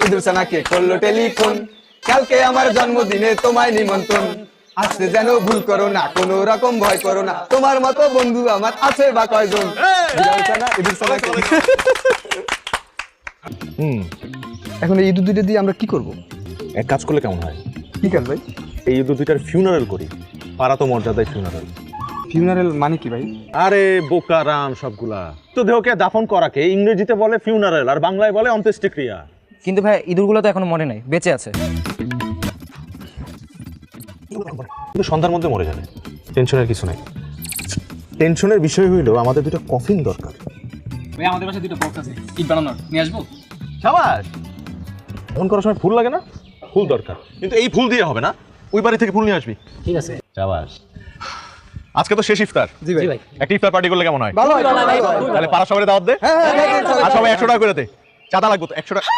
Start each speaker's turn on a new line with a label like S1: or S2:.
S1: ইদুর সানাকে করলো টেলিফোন, কালকে আমার জন্মদিনে তোমায় নিমন্ত্রণ। আসতে যেন ভুল করো না, কোনো রকম ভয় করো না, তোমার মতো বন্ধু আমার আছে বা কয়জন। ইদুর সানাকে এখন এই ইঁদুর দুইটা দিয়ে আমরা কি করব?
S2: এক কাজ করলে কেমন হয়?
S1: কি কাজ ভাই?
S2: এই ইঁদুর দুইটার ফিউনারেল করি। পাড়া তো মর্যাদায় ফিউনারেল।
S1: ফিউনারেল মানে কি ভাই?
S2: আরে বোকারাম সবগুলা তো দেহকে দাফন করাকে ইংরেজিতে বলে ফিউনারেল আর বাংলায় বলে অন্ত্যেষ্টিক্রিয়া।
S3: কিন্তু ভাই ইঁদুরগুলো তো এখনো মরে নাই, বেঁচে আছে।
S2: কিন্তু সন্ধ্যার মধ্যে মরে যাবে, টেনশনের কিছু নাই। টেনশনের বিষয় হইল আমাদের দুটো কফিন দরকার।
S4: ভাই আমাদের পাশে দুটো বক্স আছে, ইট বানানোর, নিয়ে আসবো?
S2: সাবাস। ফোন করার সময় ফুল লাগে না? ফুল দরকার, কিন্তু এই ফুল দিয়ে হবে না, ওই বাড়ি থেকে ফুল নিয়ে আসবি।
S4: ঠিক আছে।
S2: সাবাস। আজকে তো শেষ ইফতার।
S1: জি ভাই।
S2: একটা ইফতার পার্টি করলে কেমন হয়?
S1: ভালো হয়।
S2: তাহলে পাড়া সবাই দাওয়াত দে,
S1: হ্যাঁ,
S2: আর সবাই 100 টাকা করে দে। চাঁদা লাগবে তো 100 টাকা।